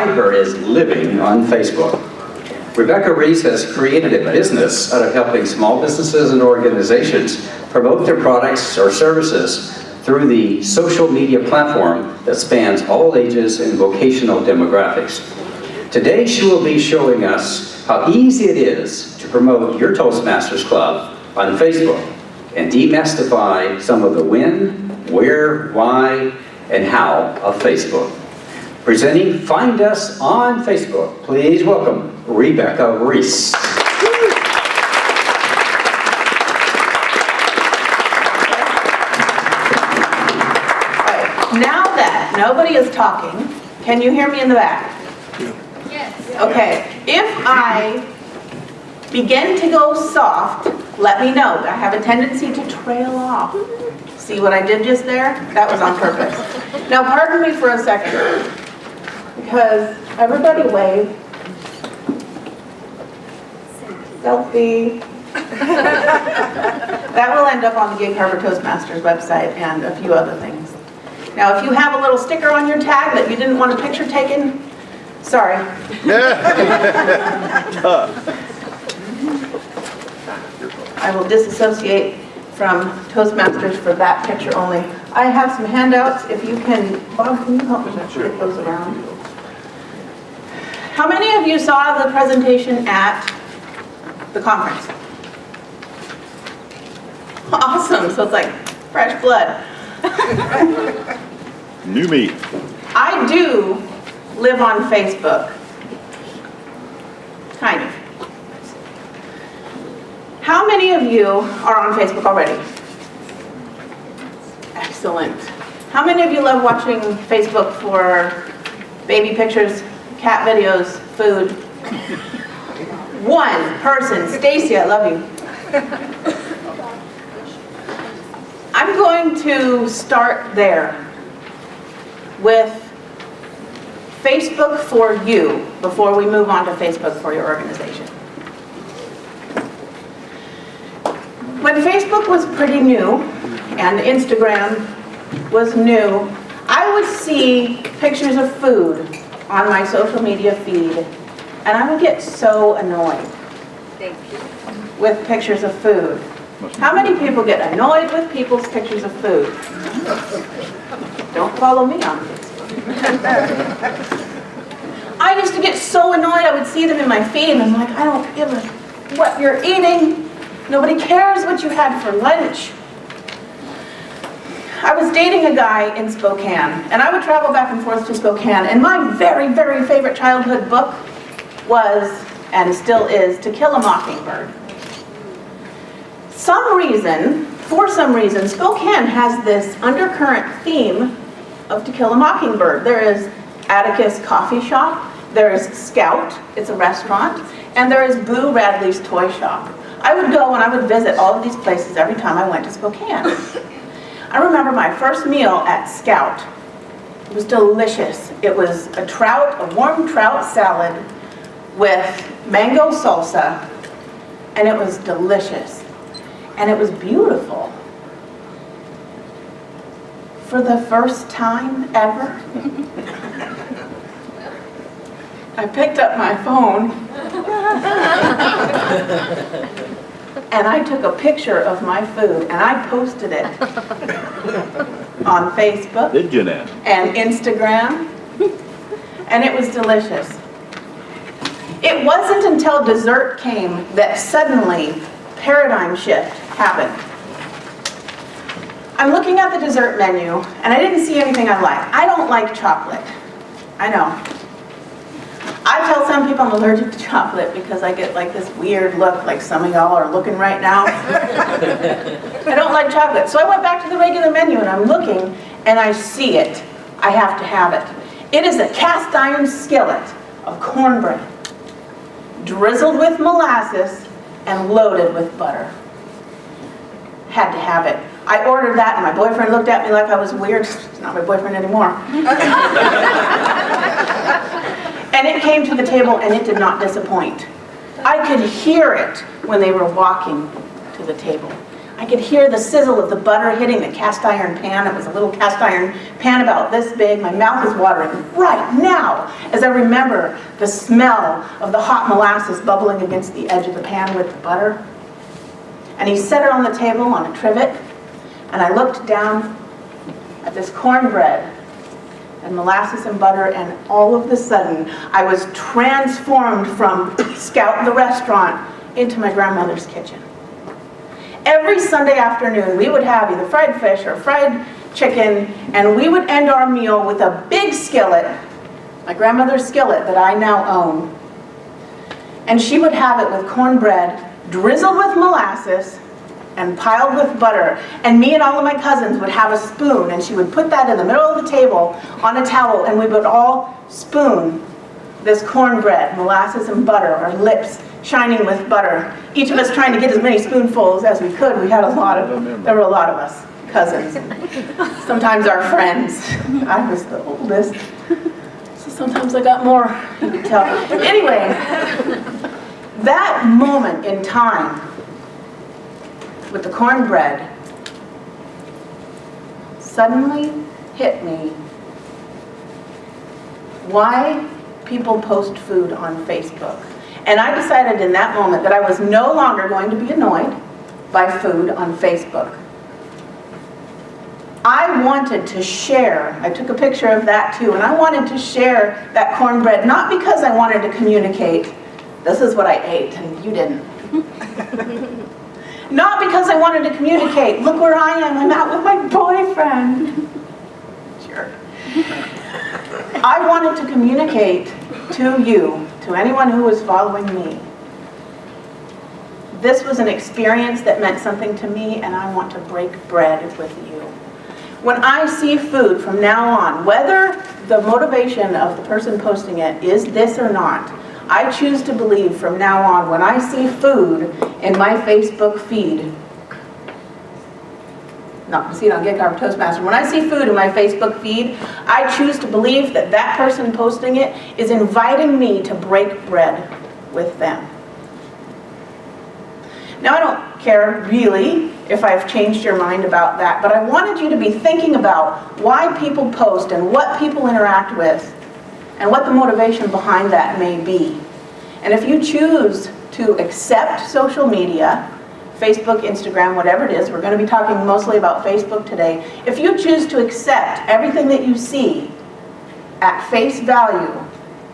describe her as living on Facebook. Rebecca Reese has created a business out of helping small businesses and organizations promote their products or services through the social media platform that spans all ages and vocational demographics. Today she will be showing us how easy it is to promote your Toastmasters Club on Facebook and demystify some of the when, where, why, and how of Facebook. Presenting Find Us on Facebook, please welcome Rebecca Reese. Now that nobody is talking, can you hear me in the back? Yes. Okay, if I begin to go soft, let me know. I have a tendency to trail off. See what I did just there? That was on purpose. Now pardon me for a second, because everybody wave. Selfie. That will end up on the Gig Harbor Toastmasters website and a few other things. Now, if you have a little sticker on your tag that you didn't want a picture taken, sorry. I will disassociate from Toastmasters for that picture only. I have some handouts. If you can, Bob, can you help me get those around? How many of you saw the presentation at the conference? Awesome. So it's like fresh blood. New me. I do live on Facebook. Kind of. How many of you are on Facebook already? Excellent. How many of you love watching Facebook for baby pictures, cat videos, food? One person. Stacy, I love you. I'm going to start there with Facebook for you before we move on to Facebook for your organization. When Facebook was pretty new and Instagram was new, I would see pictures of food on my social media feed, and I would get so annoyed with pictures of food. How many people get annoyed with people's pictures of food? Don't follow me on Facebook. I used to get so annoyed. I would see them in my feed and I'm like, I don't give a what you're eating. Nobody cares what you had for lunch. I was dating a guy in Spokane, and I would travel back and forth to Spokane, and my very, very favorite childhood book was, and still is, To Kill a Mockingbird. For some reason, Spokane has this undercurrent theme of To Kill a Mockingbird. There is Atticus Coffee Shop, there is Scout, it's a restaurant, and there is Boo Radley's Toy Shop. I would go and I would visit all of these places every time I went to Spokane. I remember my first meal at Scout. It was delicious. It was a warm trout salad with mango salsa, and it was delicious. And it was beautiful. For the first time ever, I picked up my phone and I took a picture of my food and I posted it on Facebook. Did you now? And Instagram, and it was delicious. It wasn't until dessert came that suddenly paradigm shift happened. I'm looking at the dessert menu and I didn't see anything I like. I don't like chocolate. I know. I tell some people I'm allergic to chocolate because I get like this weird look, like some of y'all are looking right now. I don't like chocolate. So I went back to the regular menu and I'm looking and I see it. I have to have it. It is a cast iron skillet of cornbread, drizzled with molasses and loaded with butter. Had to have it. I ordered that and my boyfriend looked at me like I was weird. He's not my boyfriend anymore. And it came to the table and it did not disappoint. I could hear it when they were walking to the table. I could hear the sizzle of the butter hitting the cast iron pan. It was a little cast iron pan about this big. My mouth is watering right now as I remember the smell of the hot molasses bubbling against the edge of the pan with the butter. And he set it on the table on a trivet, and I looked down at this cornbread and molasses and butter, and all of a sudden I was transformed from Scout the restaurant into my grandmother's kitchen. Every Sunday afternoon we would have either fried fish or fried chicken, and we would end our meal with a big skillet, my grandmother's skillet that I now own. And she would have it with cornbread drizzled with molasses and piled with butter, and me and all of my cousins would have a spoon, and she would put that in the middle of the table on a towel, and we would all spoon this cornbread, molasses and butter, our lips shining with butter, each of us trying to get as many spoonfuls as we could. We had a lot of them. There were a lot of us, cousins, sometimes our friends. I was the oldest, so sometimes I got more, you could tell. Anyway, that moment in time with the cornbread suddenly hit me why people post food on Facebook. And I decided in that moment that I was no longer going to be annoyed by food on Facebook. I wanted to share, I took a picture of that too, and I wanted to share that cornbread, not because I wanted to communicate, this is what I ate and you didn't. Not because I wanted to communicate, look where I am, I'm out with my boyfriend. Sure. I wanted to communicate to you, to anyone who was following me. This was an experience that meant something to me, and I want to break bread with you. When I see food from now on, whether the motivation of the person posting it is this or not, I choose to believe from now on, when I see food in my Facebook feed, not to see it on Gig Harbor Toastmaster, when I see food in my Facebook feed, I choose to believe that that person posting it is inviting me to break bread with them. Now, I don't care really if I've changed your mind about that, but I wanted you to be thinking about why people post and what people interact with and what the motivation behind that may be. And if you choose to accept social media, Facebook, Instagram, whatever it is, we're going to be talking mostly about Facebook today. If you choose to accept everything that you see at face value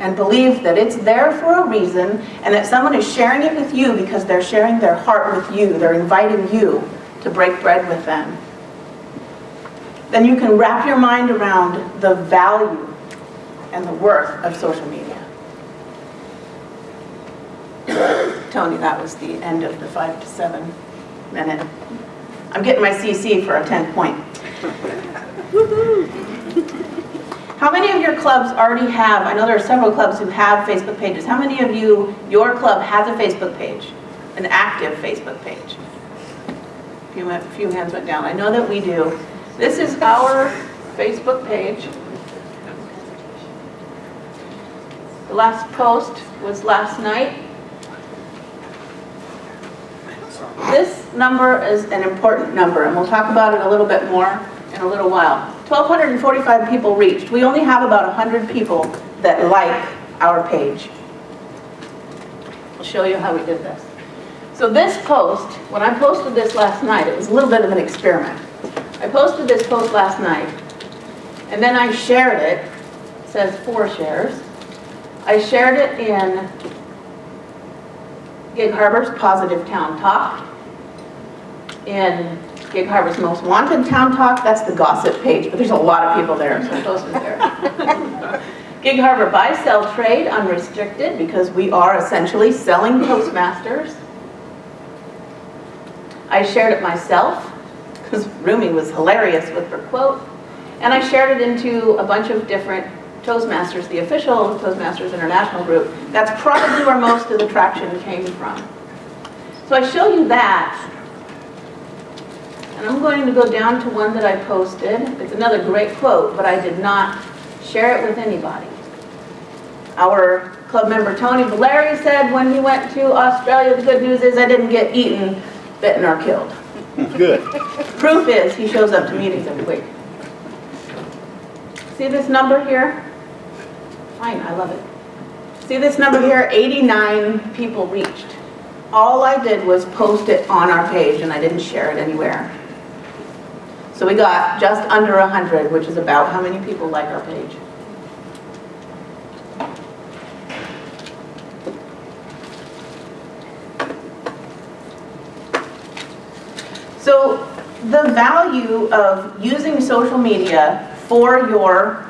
and believe that it's there for a reason and that someone is sharing it with you because they're sharing their heart with you, they're inviting you to break bread with them, then you can wrap your mind around the value and the worth of social media. Tony, that was the end of the 5 to 7 minute. I'm getting my CC for a 10-point. How many of your clubs already have, I know there are several clubs who have Facebook pages. How many of you, your club has a Facebook page, an active Facebook page? A few hands went down. I know that we do. This is our Facebook page. The last post was last night. This number is an important number, and we'll talk about it a little bit more in a little while. 1,245 people reached. We only have about 100 people that like our page. I'll show you how we did this. So this post, when I posted this last night, it was a little bit of an experiment. I posted this post last night, and then I shared it. It says 4 shares. I shared it in Gig Harbor's Positive Town Talk, in Gig Harbor's Most Wanted Town Talk. That's the gossip page, but there's a lot of people there, so I posted there. Gig Harbor Buy, Sell, Trade, Unrestricted, because we are essentially selling Toastmasters. I shared it myself, because Rumi was hilarious with her quote, and I shared it into a bunch of different Toastmasters, the official Toastmasters International group. That's probably where most of the traction came from. So I show you that, and I'm going to go down to one that I posted. It's another great quote, but I did not share it with anybody. Our club member Tony Valeri said when he went to Australia, the good news is I didn't get eaten, bitten, or killed. Good. Proof is, he shows up to meetings every week. See this number here? Fine, I love it. See this number here? 89 people reached. All I did was post it on our page, and I didn't share it anywhere. So we got just under 100, which is about how many people like our page. So the value of using social media for your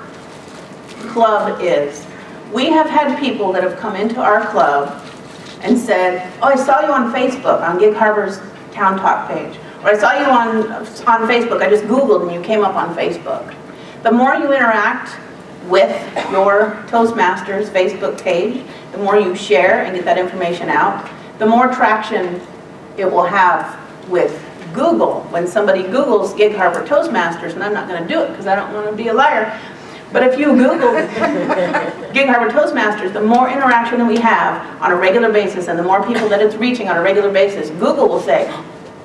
club is, we have had people that have come into our club and said, oh, I saw you on Facebook, on Gig Harbor's Town Talk page. Or I saw you on Facebook, I just Googled and you came up on Facebook. The more you interact with your Toastmasters Facebook page, the more you share and get that information out, the more traction it will have with Google. When somebody Googles Gig Harbor Toastmasters, and I'm not going to do it because I don't want to be a liar, but if you Google Gig Harbor Toastmasters, the more interaction that we have on a regular basis and the more people that it's reaching on a regular basis, Google will say,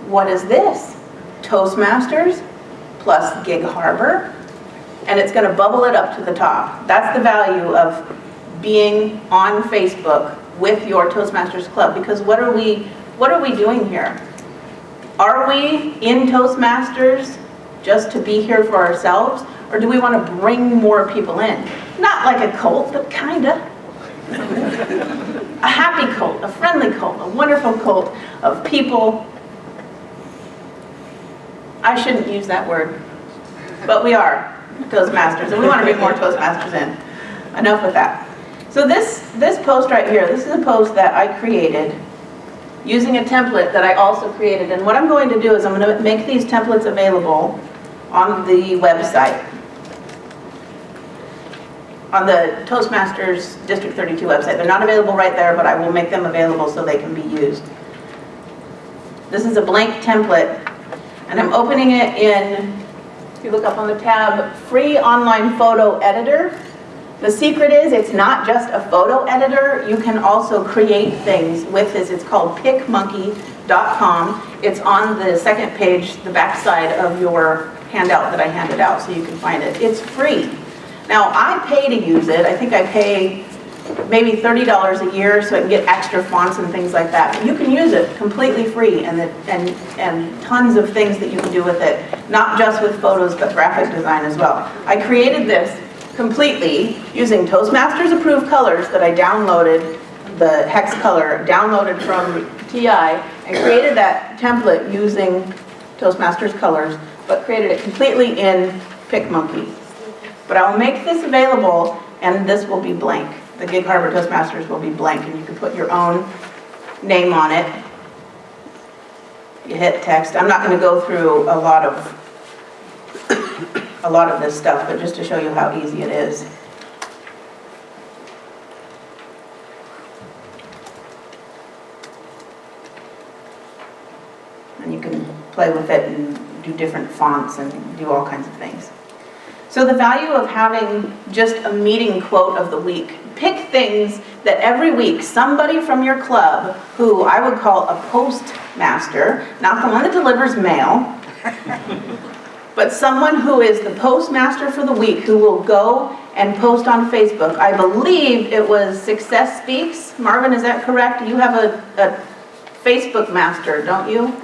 what is this? Toastmasters plus Gig Harbor? And it's going to bubble it up to the top. That's the value of being on Facebook with your Toastmasters club, because what are we doing here? Are we in Toastmasters just to be here for ourselves, or do we want to bring more people in? Not like a cult, but kinda. A happy cult, a friendly cult, a wonderful cult of people. I shouldn't use that word, but we are Toastmasters, and we want to bring more Toastmasters in. Enough with that. So this post right here, this is a post that I created using a template that I also created. And what I'm going to do is I'm going to make these templates available on the website, on the Toastmasters District 32 website. They're not available right there, but I will make them available so they can be used. This is a blank template, and I'm opening it in, if you look up on the tab, free online photo editor. The secret is it's not just a photo editor. You can also create things with this. It's called picmonkey.com. It's on the second page, the back side of your handout that I handed out, so you can find it. It's free. Now, I pay to use it. I think I pay maybe $30 a year so I can get extra fonts and things like that. But you can use it completely free, and tons of things that you can do with it, not just with photos, but graphic design as well. I created this completely using Toastmasters approved colors that I downloaded, the hex color downloaded from TI, and created that template using Toastmasters colors, but created it completely in PicMonkey. But I'll make this available, and this will be blank. The Gig Harbor Toastmasters will be blank, and you can put your own name on it. You hit text. I'm not going to go through a lot of this stuff, but just to show you how easy it is. And you can play with it and do different fonts and do all kinds of things. So the value of having just a meeting quote of the week. Pick things that every week somebody from your club, who I would call a postmaster, not the one that delivers mail, but someone who is the postmaster for the week, who will go and post on Facebook. I believe it was Success Speaks. Marvin, is that correct? You have a Facebook master, don't you?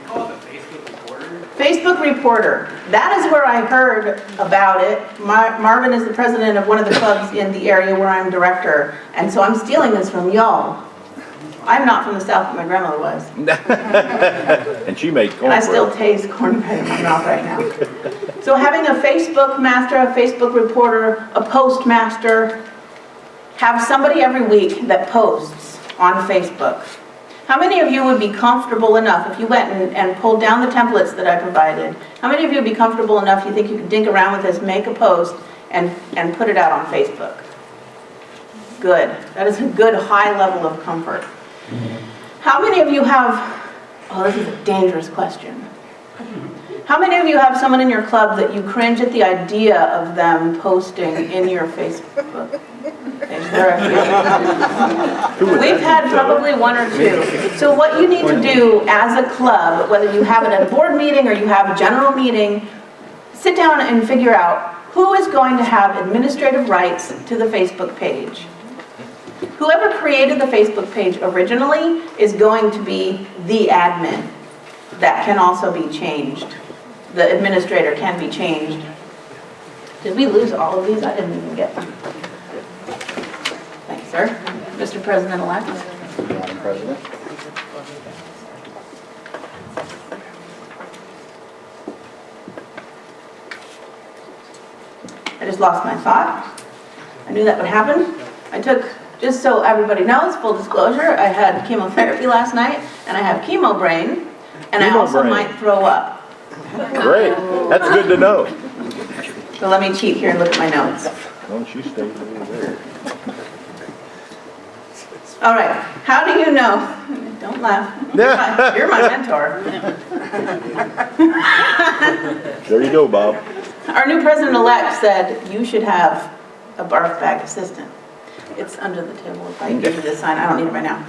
Call it a Facebook reporter. Facebook reporter. That is where I heard about it. Marvin is the president of one of the clubs in the area where I'm director, and so I'm stealing this from y'all. I'm not from the South, but my grandmother was. And she made cornbread. And I still taste cornbread in my mouth right now. So having a Facebook master, a Facebook reporter, a postmaster, have somebody every week that posts on Facebook. How many of you would be comfortable enough, if you went and pulled down the templates that I provided, how many of you would be comfortable enough you think you could dink around with this, make a post, and put it out on Facebook? Good. That is a good high level of comfort. How many of you have, oh, this is a dangerous question. How many of you have someone in your club that you cringe at the idea of them posting in your Facebook page? There are a few. We've had probably one or two. So what you need to do as a club, whether you have it at a board meeting or you have a general meeting, sit down and figure out who is going to have administrative rights to the Facebook page. Whoever created the Facebook page originally is going to be the admin. That can also be changed. The administrator can be changed. Did we lose all of these? I didn't even get them. Thanks, sir. Mr. President-elect. Madam President. I just lost my thought. I knew that would happen. I took, just so everybody knows, full disclosure, I had chemotherapy last night, and I have chemo brain, and I also Chemo brain. might throw up. Great. That's good to know. So let me cheat here and look at my notes. Don't you stay over there. All right, how do you know? Don't laugh. You're my mentor. There you go, Bob. Our new president-elect said you should have a barf bag assistant. It's under the table. If I give you this sign, I don't need it right now.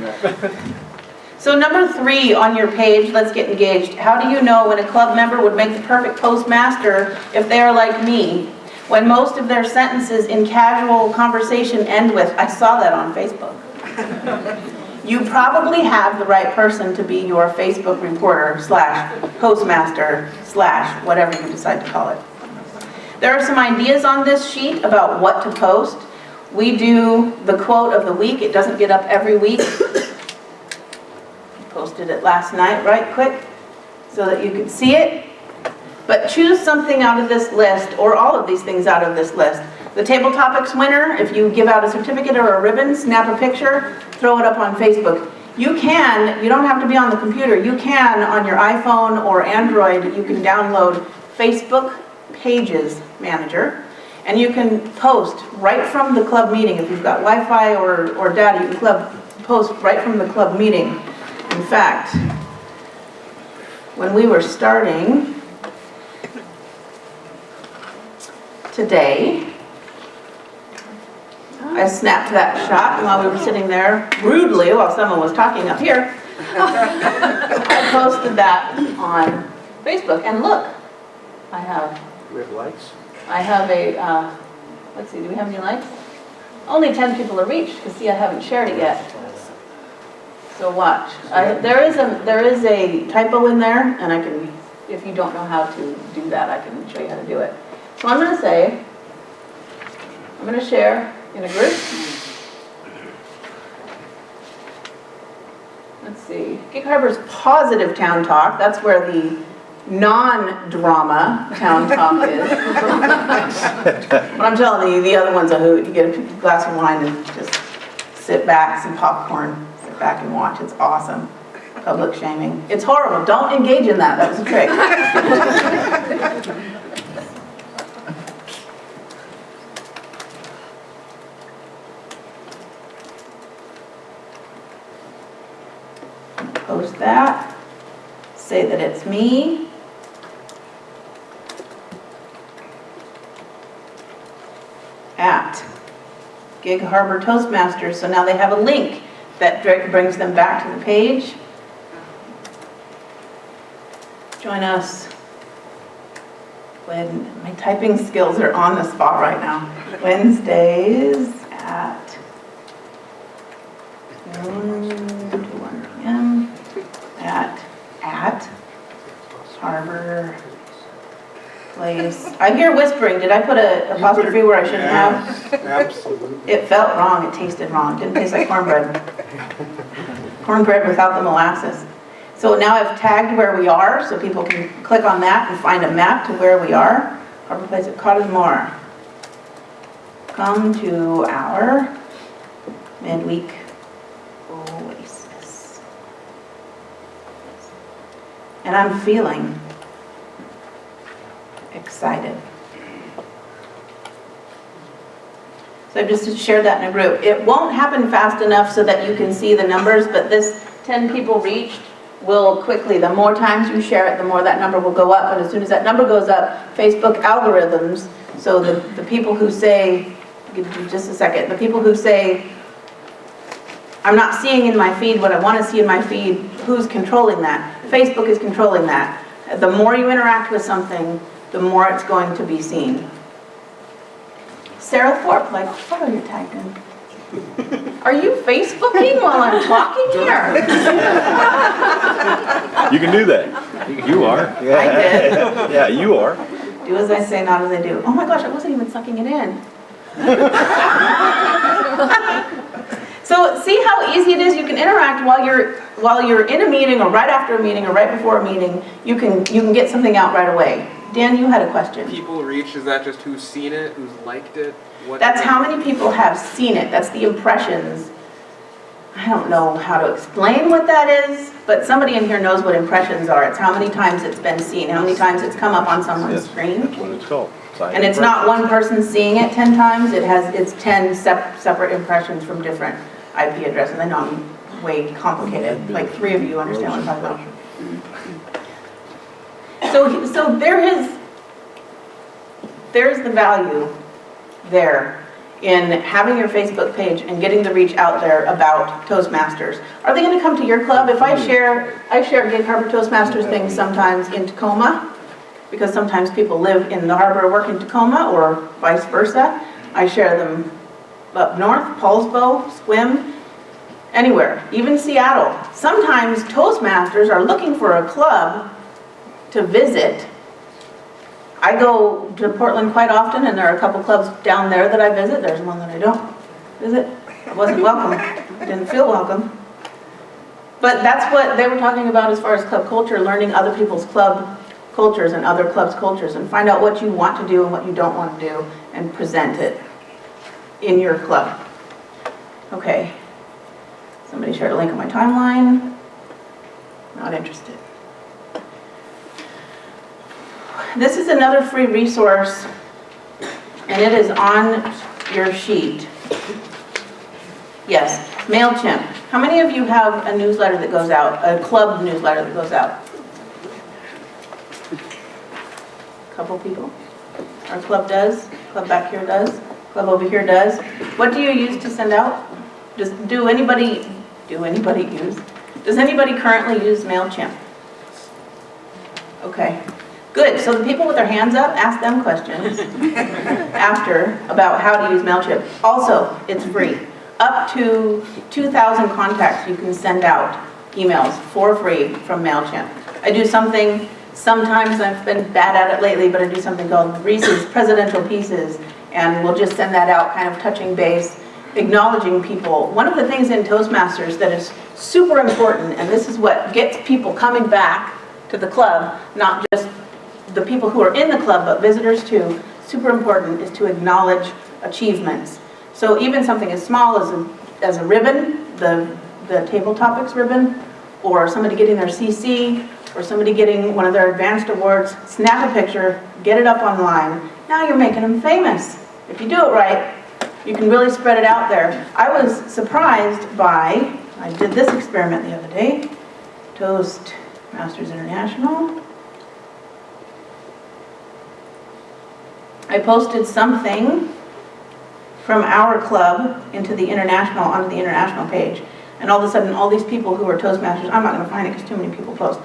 So number 3 on your page, let's get engaged. How do you know when a club member would make the perfect postmaster if they are like me? When most of their sentences in casual conversation end with, I saw that on Facebook. You probably have the right person to be your Facebook reporter / postmaster / whatever you decide to call it. There are some ideas on this sheet about what to post. We do the quote of the week. It doesn't get up every week. Posted it last night right quick so that you could see it. But choose something out of this list, or all of these things out of this list. The table topics winner, if you give out a certificate or a ribbon, snap a picture, throw it up on Facebook. You don't have to be on the computer, you can on your iPhone or Android, you can download Facebook Pages Manager, and you can post right from the club meeting. If you've got Wi-Fi or data, you can post right from the club meeting. In fact, when we were starting today, I snapped that shot while we were sitting there rudely while someone was talking up here. I posted that on Facebook, and look, I have a, let's see, do we have any likes? Only 10 people are reached, because see, I haven't shared it yet. So watch. There is a typo in there, and I can, if you don't know how to do that, I can show you how to do it. So I'm going to say, I'm going to share in a group. Let's see. Gig Harbor's positive town talk. That's where the non-drama town talk is. But I'm telling you, the other one's a hoot. You get a glass of wine and just sit back, some popcorn, sit back and watch. It's awesome. Public shaming. It's horrible. Don't engage in that. That was a trick. Post that. Say that it's me. At Gig Harbor Toastmasters. So now they have a link that brings them back to the page. Join us when my typing skills are on the spot right now. Wednesdays at noon to 1 p.m. at Harbor Place. I hear whispering. Did I put an apostrophe where I shouldn't have? Absolutely. It felt wrong. It tasted wrong. It didn't taste like cornbread. Cornbread without the molasses. So now I've tagged where we are, so people can click on that and find a map to where we are. Harbor Place at Cottamore. Come to our midweek oasis. And I'm feeling excited. So I've just shared that in a group. It won't happen fast enough so that you can see the numbers, but this 10 people reached will quickly, the more times you share it, the more that number will go up. And as soon as that number goes up, Facebook algorithms, so the people who say, give me just a second, the people who say, I'm not seeing in my feed what I want to see in my feed, who's controlling that? Facebook is controlling that. The more you interact with something, the more it's going to be seen. Sarah Thorpe, like, what are you tagged in? Are you Facebooking while I'm talking here? You can do that. You are. I did. Yeah, you are. Do as I say, not as I do. Oh my gosh, I wasn't even sucking it in. So see how easy it is? You can interact while you're in a meeting or right after a meeting or right before a meeting. You can get something out right away. Dan, you had a question. People reach, is that just who's seen it, who's liked it? That's how many people have seen it. That's the impressions. I don't know how to explain what that is, but somebody in here knows what impressions are. It's how many times it's been seen, how many times it's come up on someone's screen. That's what it's called. And it's not one person seeing it 10 times, it's 10 separate impressions from different IP addresses. I know I'm way complicated, like 3 of you understand what I'm talking about. So there's the value there in having your Facebook page and getting the reach out there about Toastmasters. Are they going to come to your club? If I share Gig Harbor Toastmasters things sometimes in Tacoma, because sometimes people live in the harbor or work in Tacoma, or vice versa. I share them up north, Paulsbo, Swim, anywhere, even Seattle. Sometimes Toastmasters are looking for a club to visit. I go to Portland quite often, and there are a couple clubs down there that I visit. There's one that I don't visit. I wasn't welcome. I didn't feel welcome. But that's what they were talking about as far as club culture, learning other people's club cultures and other clubs' cultures, and find out what you want to do and what you don't want to do, and present it in your club. Okay. Somebody shared a link on my timeline. Not interested. This is another free resource, and it is on your sheet. Yes, MailChimp. How many of you have a newsletter that goes out, a club newsletter that goes out? A couple people. Our club does, club back here does, club over here does. What do you use to send out? Does anybody currently use MailChimp? Okay. Good, so the people with their hands up, ask them questions after about how to use MailChimp. Also, it's free. Up to 2,000 contacts you can send out emails for free from MailChimp. I do something, sometimes I've been bad at it lately, but I do something called Reese's Presidential Pieces, and we'll just send that out, kind of touching base, acknowledging people. One of the things in Toastmasters that is super important, and this is what gets people coming back to the club, not just the people who are in the club, but visitors too, super important, is to acknowledge achievements. So even something as small as a ribbon, the table topics ribbon, or somebody getting their CC, or somebody getting one of their advanced awards, snap a picture, get it up online. Now you're making them famous. If you do it right, you can really spread it out there. I was surprised by, I did this experiment the other day, Toastmasters International. I posted something from our club onto the international page, and all of a sudden all these people who are Toastmasters, I'm not going to find it because too many people post,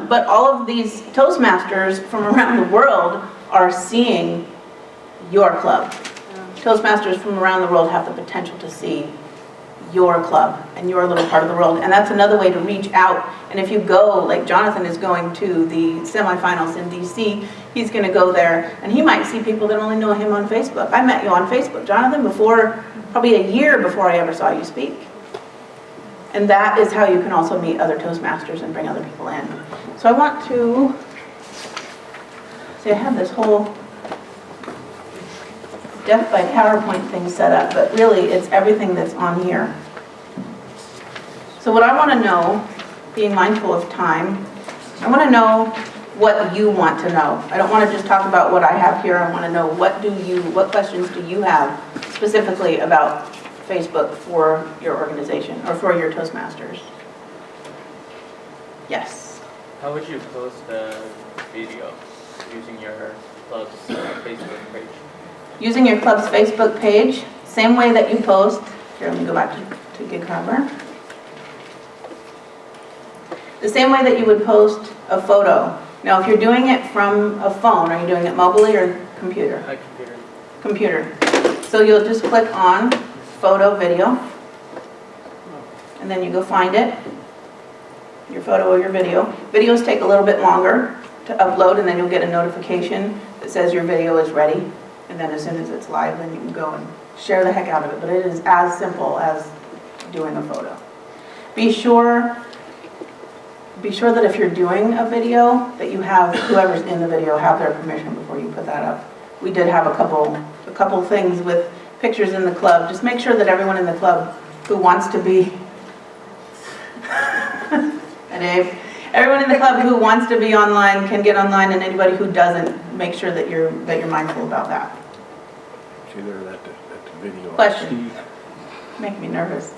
but all of these Toastmasters from around the world are seeing your club. Toastmasters from around the world have the potential to see your club and your little part of the world, and that's another way to reach out. And if you go, like Jonathan is going to the semifinals in DC, he's going to go there, and he might see people that only know him on Facebook. I met you on Facebook, Jonathan, probably a year before I ever saw you speak. And that is how you can also meet other Toastmasters and bring other people in. So I want to, see, I have this whole death by PowerPoint thing set up, but really it's everything that's on here. So what I want to know, being mindful of time, I want to know what you want to know. I don't want to just talk about what I have here. I want to know what questions do you have specifically about Facebook for your organization or for your Toastmasters. Yes. How would you post a video using your club's Facebook page? Using your club's Facebook page, same way that you post. Here, let me go back to Gig Harbor. The same way that you would post a photo. Now, if you're doing it from a phone, are you doing it mobilely or computer? Computer. Computer. So you'll just click on photo, video, and then you go find it, your photo or your video. Videos take a little bit longer to upload, and then you'll get a notification that says your video is ready. And then as soon as it's live, then you can go and share the heck out of it. But it is as simple as doing a photo. Be sure that if you're doing a video, that you have whoever's in the video have their permission before you put that up. We did have a couple things with pictures in the club. Just make sure that everyone in the club who wants to be, and Dave, everyone in the club who wants to be online can get online, and anybody who doesn't, make sure that you're mindful about that. See there, that video. Question. Make me nervous.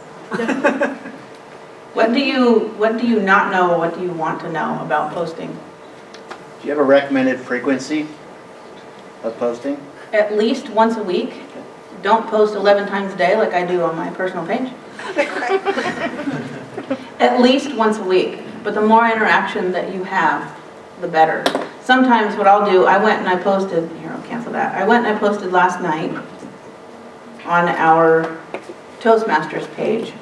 What do you not know? What do you want to know about posting? Do you have a recommended frequency of posting? At least once a week. Don't post 11 times a day like I do on my personal page. At least once a week. But the more interaction that you have, the better. Sometimes what I'll do, I went and I posted, here I'll cancel that. I went and I posted last night on our Toastmasters page.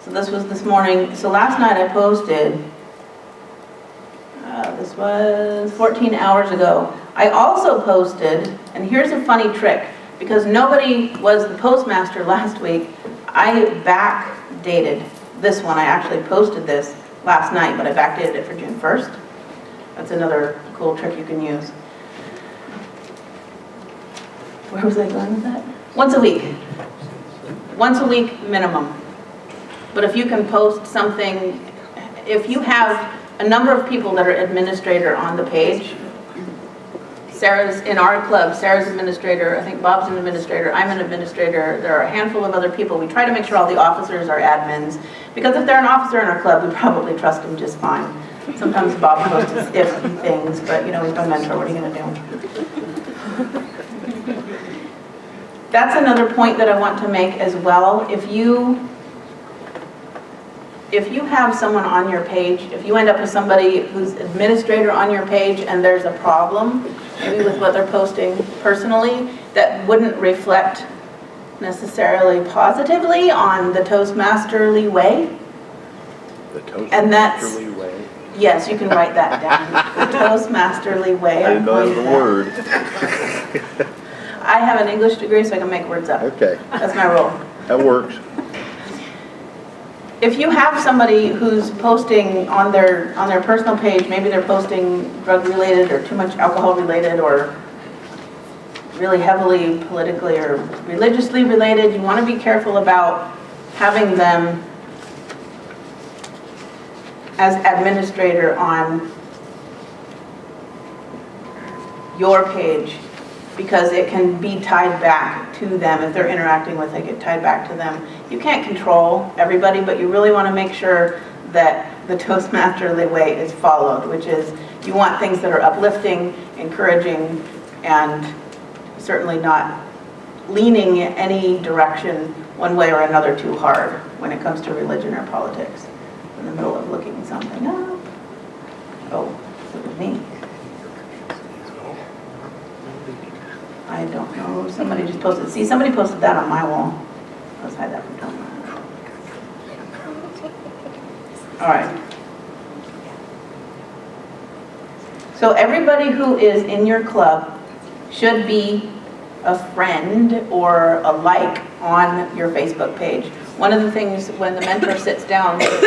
So this was this morning. So last night I posted, this was 14 hours ago. I also posted, and here's a funny trick, because nobody was the postmaster last week, I backdated this one. I actually posted this last night, but I backdated it for June 1st. That's another cool trick you can use. Where was I going with that? Once a week. Once a week minimum. But if you can post something, if you have a number of people that are administrator on the page, Sarah's in our club, Sarah's administrator, I think Bob's an administrator, I'm an administrator, there are a handful of other people. We try to make sure all the officers are admins, because if they're an officer in our club, we probably trust them just fine. Sometimes Bob posts iffy things, but you know, he's my mentor, what are you gonna do? That's another point that I want to make as well. If you have someone on your page, if you end up with somebody who's administrator on your page and there's a problem, maybe with what they're posting personally, that wouldn't reflect necessarily positively on the Toastmasterly way. The Toastmasterly way. Yes, you can write that down. The Toastmasterly way. I didn't know that was a word. I have an English degree, so I can make words up. Okay. That's my rule. That works. If you have somebody who's posting on their personal page, maybe they're posting drug related or too much alcohol related or really heavily politically or religiously related, you want to be careful about having them as administrator on your page, because it can be tied back to them. If they're interacting with it, get tied back to them. You can't control everybody, but you really want to make sure that the Toastmasterly way is followed, which is you want things that are uplifting, encouraging, and certainly not leaning in any direction one way or another too hard when it comes to religion or politics. In the middle of looking something up. Oh, look at me. I don't know. Somebody just posted. See, somebody posted that on my wall. Let's hide that from Tom. All right. So everybody who is in your club should be a friend or a like on your Facebook page. One of the things when the mentor sits down, with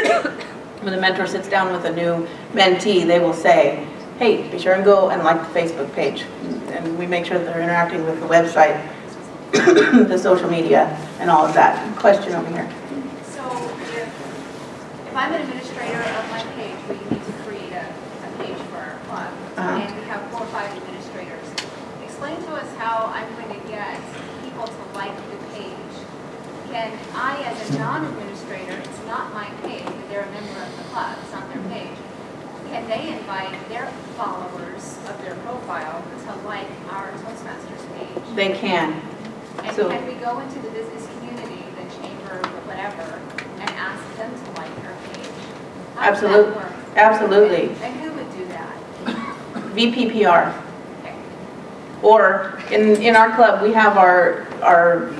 a new mentee, they will say, hey, be sure and go and like the Facebook page. And we make sure that they're interacting with the website, the social media, and all of that. Question over here. So if I'm an administrator of my page, we need to create a page for our club, and we have 4 or 5 administrators. Explain to us how I'm going to get people to like the page. Can I, as a non-administrator, it's not my page, but they're a member of the club, can they invite their followers of their profile to like our Toastmasters page? They can. And So- can we go into the business community, the chamber, whatever, and ask them to like our page? How does that Absolutely. work? Absolutely. And who would do that? VPPR. Okay. Or in our club, we have our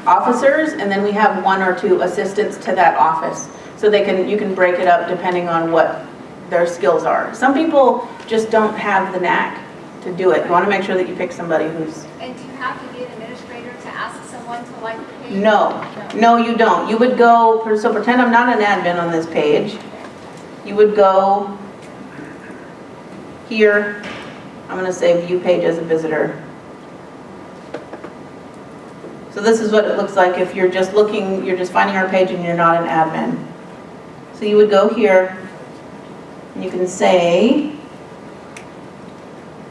officers, and then we have 1 or 2 assistants to that office. So you can break it up depending on what their skills are. Some people just don't have the knack to do it. You want to make sure that you pick somebody who's... And do you have to be an administrator to ask someone to like the page? No, you don't. You would go, so pretend I'm not an admin on this page. You would go here. I'm going to say view page as a visitor. So this is what it looks like if you're just looking, you're just finding our page and you're not an admin. So you would go here, and you can say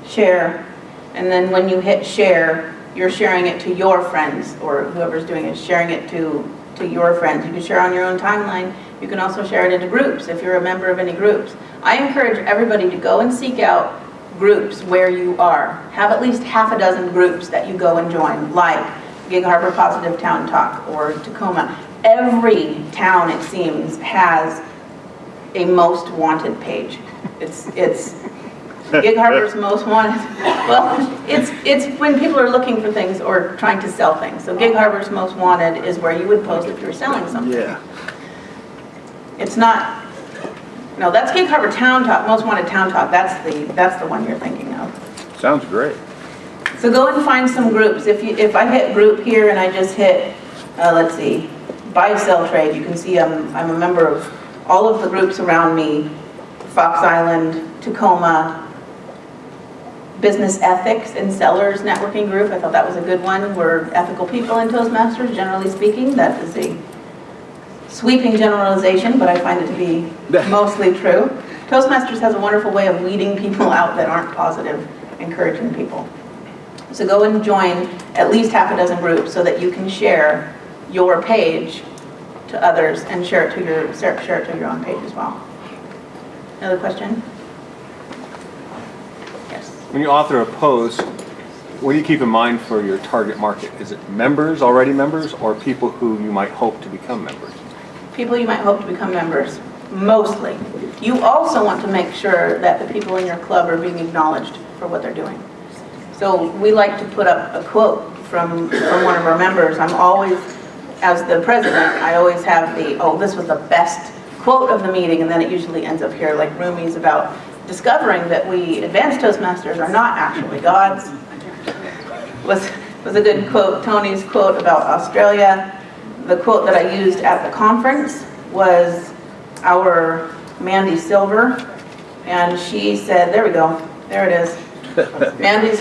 share, and then when you hit share, you're sharing it to your friends, or whoever's doing it, sharing it to your friends. You can share on your own timeline. You can also share it into groups if you're a member of any groups. I encourage everybody to go and seek out groups where you are. Have at least half a dozen groups that you go and join, like Gig Harbor Positive Town Talk or Tacoma. Every town, it seems, has a most wanted page. It's Gig Harbor's most wanted. Well, it's when people are looking for things or trying to sell things. So Gig Harbor's most wanted is where you would post if you were selling something. Yeah. It's not. No, that's Gig Harbor Town Talk, most wanted Town Talk. That's the one you're thinking of. Sounds great. So go and find some groups. If I hit group here and I just hit, let's see, buy sell trade, you can see I'm a member of all of the groups around me. Fox Island, Tacoma, Business Ethics and Sellers Networking Group. I thought that was a good one. We're ethical people in Toastmasters, generally speaking. That is a sweeping generalization, but I find it to be mostly true. Toastmasters has a wonderful way of weeding people out that aren't positive, encouraging people. So go and join at least half a dozen groups so that you can share your page to others and share it to your own page as well. Another question? Yes. When you author a post, what do you keep in mind for your target market? Is it members, already members, or people who you might hope to become members? People you might hope to become members, mostly. You also want to make sure that the people in your club are being acknowledged for what they're doing. So we like to put up a quote from one of our members. I'm always, as the president, I always have this was the best quote of the meeting, and then it usually ends up here like Rumi's about discovering that we advanced Toastmasters are not actually gods. Was a good quote. Tony's quote about Australia. The quote that I used at the conference was our Mandy Silver, and she said, there we go, there it is. Mandy's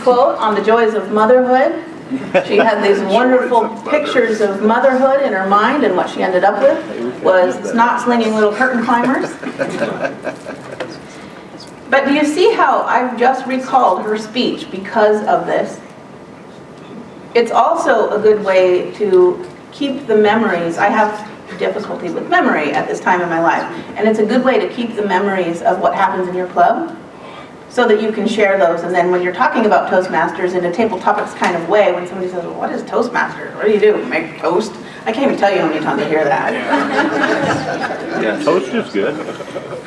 quote on the joys of motherhood. She had these wonderful pictures of motherhood in her mind, and what she ended up with was snot-slinging little curtain climbers. But do you see how I've just recalled her speech because of this? It's also a good way to keep the memories. I have difficulty with memory at this time in my life, and it's a good way to keep the memories of what happens in your club so that you can share those. And then when you're talking about Toastmasters in a table topics kind of way, when somebody says, well, what is Toastmasters? What do you do? Make toast? I can't even tell you how many times I hear that. Yeah, toast is good.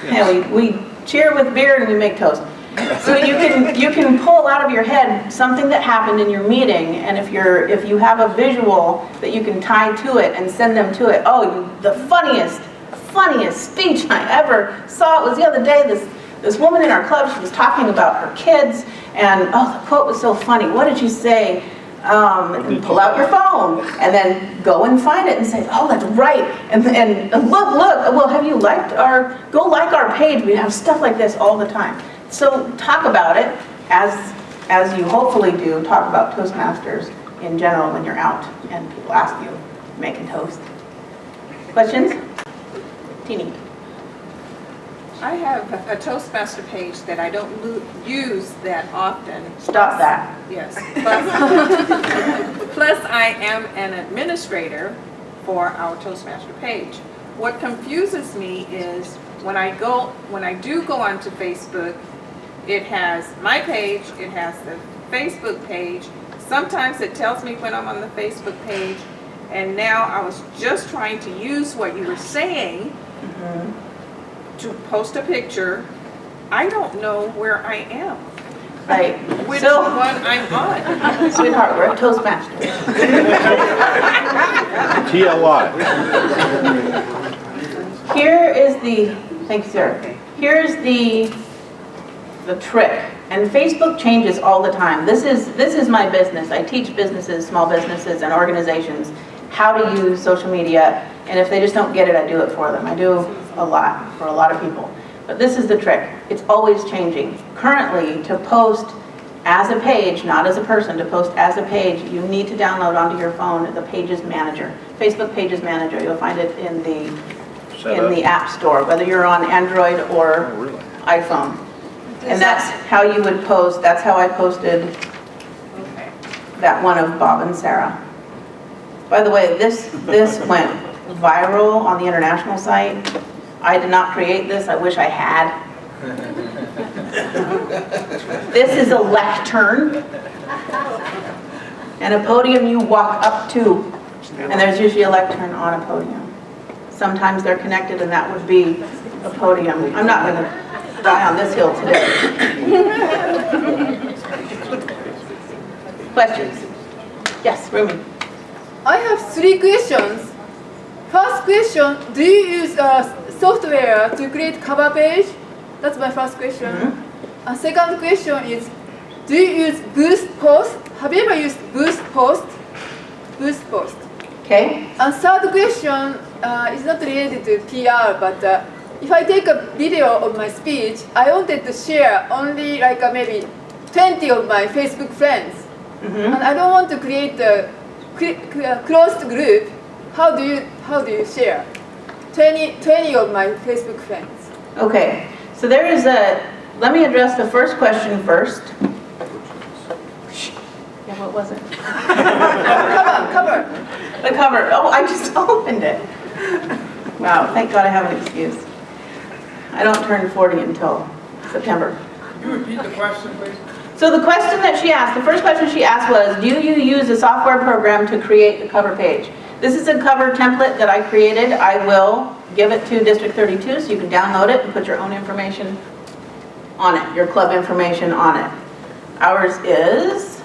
Yeah, we cheer with beer and we make toast. So you can pull out of your head something that happened in your meeting, and if you have a visual that you can tie to it and send them to it. Oh, the funniest speech I ever saw, it was the other day. This woman in our club, she was talking about her kids, and the quote was so funny. What did she say? And pull out your phone, and then go and find it and say, oh, that's right. And look, well, have you go like our page. We have stuff like this all the time. So talk about it as you hopefully do, talk about Toastmasters in general when you're out and people ask you, making toast. Questions? Teeny. I have a Toastmaster page that I don't use that often. Stop that. Yes. Plus I am an administrator for our Toastmaster page. what confuses me is when I do go onto Facebook, it has my page, it has the Facebook page. Sometimes it tells me when I'm on the Facebook page, and now I was just trying to use what you were saying to post a picture. I don't know where I am, Right. which So, one I'm on. sweetheart, we're at Toastmasters. TLI. Here is the, thank you, sir. Here's the trick. And Facebook changes all the time. This is my business. I teach businesses, small businesses, and organizations how to use social media. And if they just don't get it, I do it for them. I do a lot for a lot of people. But this is the trick. It's always changing. Currently, to post as a page, not as a person, to post as a page, you need to download onto your phone the Pages Manager, Facebook Pages Manager. You'll find it in the App Store, whether you're on Android or iPhone. And that's how you would post. That's how I posted that one of Bob and Sarah. By the way, this went viral on the international site. I did not create this. I wish I had. This is a lectern and a podium you walk up to. And there's usually a lectern on a podium. Sometimes they're connected, and that would be a podium. I'm not going to die on this hill today. Questions? Yes, Rumi. I have 3 questions. First question, do you use software to create cover page? That's my first question. Second question is, do you use Boost Post? Have you ever used Boost Post? Boost Post. Okay. And third question is not related to PR, but if I take a video of my speech, I wanted to share only like maybe 20 of my Facebook friends. And I don't want to create a closed group. How do you share 20 of my Facebook friends? Okay. So there is let me address the first question first. Yeah, what was it? Cover. The cover. Oh, I just opened it. Wow, thank God I have an excuse. I don't turn 40 until September. Can you repeat the question, please? So the question that she asked, the first question she asked was, do you use a software program to create the cover page? This is a cover template that I created. I will give it to District 32 so you can download it and put your own information on it, your club information on it. Ours is,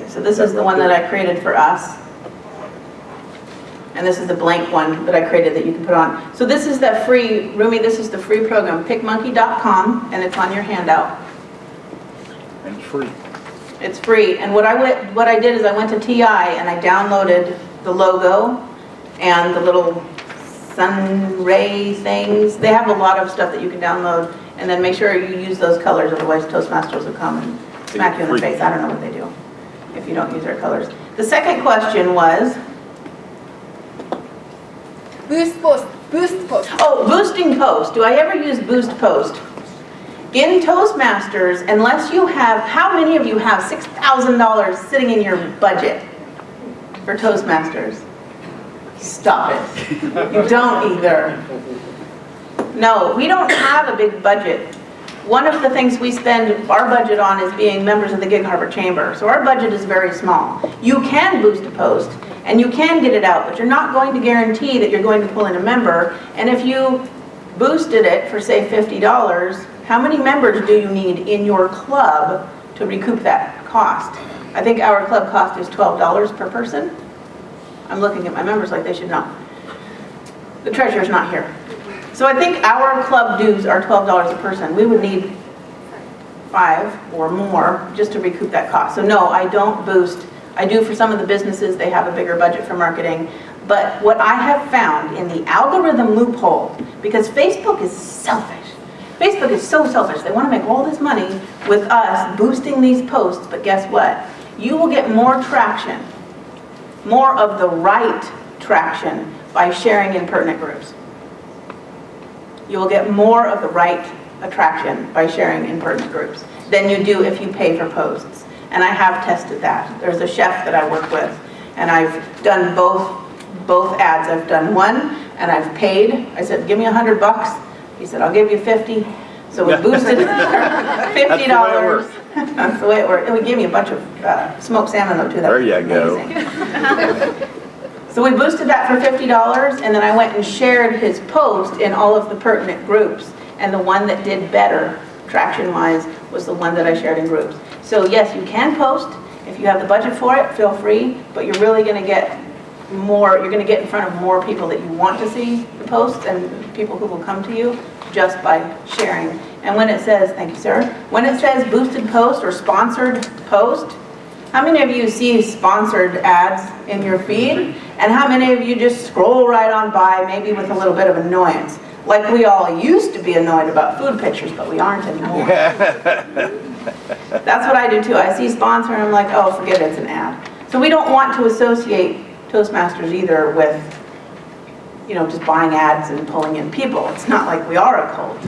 so this is the one that I created for us. And this is the blank one that I created that you can put on. So this is the free, Rumi, this is the free program, pickmonkey.com, and it's on your handout. And it's free. It's free. And what I did is I went to TI and I downloaded the logo and the little sun ray things. They have a lot of stuff that you can download, and then make sure you use those colors, otherwise Toastmasters will come and smack you in the face. I don't know what they do if you don't use their colors. The second question was, Boost Post. oh, boosting post. Do I ever use Boost Post? In Toastmasters, unless you have, how many of you have $6,000 sitting in your budget for Toastmasters? Stop it. You don't either. No, we don't have a big budget. One of the things we spend our budget on is being members of the Gig Harbor Chamber. So our budget is very small. You can boost a post and you can get it out, but you're not going to guarantee that you're going to pull in a member. And if you boosted it for, say, $50, how many members do you need in your club to recoup that cost? I think our club cost is $12 per person. I'm looking at my members like they should know. The treasurer's not here. So I think our club dues are $12 a person. We would need 5 or more just to recoup that cost. So no, I don't boost. I do for some of the businesses, they have a bigger budget for marketing. But what I have found in the algorithm loophole, because Facebook is selfish. Facebook is so selfish. They want to make all this money with us boosting these posts, but guess what? You will get more traction, more of the right traction by sharing in pertinent groups. You will get more of the right attraction by sharing in pertinent groups than you do if you pay for posts. And I have tested that. There's a chef that I work with, and I've done both both ads. I've done one and I've paid. I said, give me $100. He said, I'll give you 50. So we boosted $50. That's the way it worked. And we gave me a bunch of smoked salmon though too. That There was you go. amazing. So we boosted that for $50, and then I went and shared his post in all of the pertinent groups. And the one that did better, traction-wise, was the one that I shared in groups. So yes, you can post. If you have the budget for it, feel free, but you're really gonna get more, you're gonna get in front of more people that you want to see the posts and people who will come to you just by sharing. And when it says, thank you, sir, when it says boosted post or sponsored post, how many of you see sponsored ads in your feed? And how many of you just scroll right on by, maybe with a little bit of annoyance? Like we all used to be annoyed about food pictures, but we aren't anymore. That's what I do too. I see sponsor and I'm like, oh, forget it, it's an ad. So we don't want to associate Toastmasters either with, you know, just buying ads and pulling in people. It's not like we are a cult.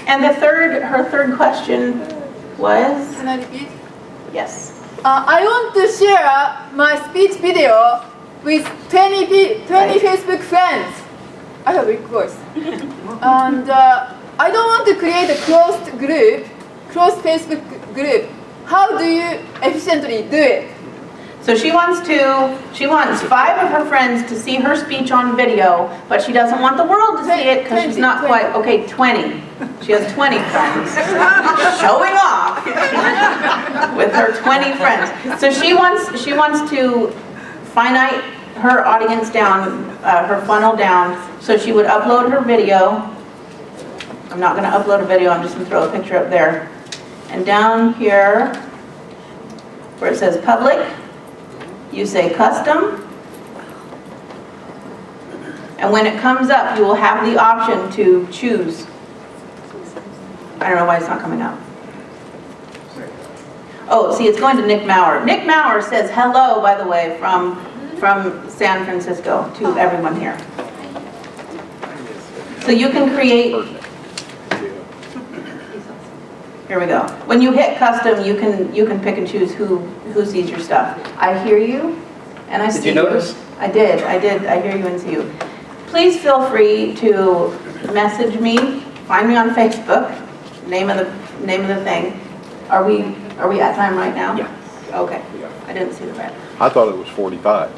And her third question was? Can I repeat? Yes. I want to share my speech video with 20 Right. Facebook friends. I have a request. And I don't want to create a closed Facebook group. How do you efficiently do it? So she wants 5 of her friends to see her speech on video, but she doesn't want the world to see it because she's not quite, okay, 20. She has 20 friends, showing off with her 20 friends. So she wants to finite her audience down, her funnel down, so she would upload her video. I'm not gonna upload a video, I'm just gonna throw a picture up there. And down here, where it says public, you say custom, and when it comes up, you will have the option to choose. I don't know why it's not coming up. Oh, see, it's going to Nick Maurer. Nick Maurer says hello, by the way, from San Francisco to everyone here. So you can create. Here we go. When you hit custom, you can pick and choose who sees your stuff. I hear you, and I see you. Did you notice? I did. I hear you and see you. Please feel free to message me. Find me on Facebook. Name of the thing. Are we at time right now? Yeah. Okay. I didn't see the red. I thought it was 45.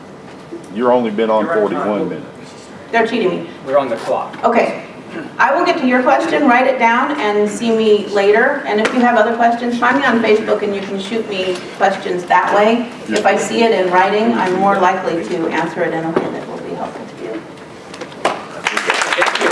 You're only been on 41 minutes. They're cheating me. We're on the clock. Okay. I will get to your question, write it down, and see me later. And if you have other questions, find me on Facebook and you can shoot me questions that way. If I see it in writing, I'm more likely to answer it in a way that will be helpful to you. Thank you.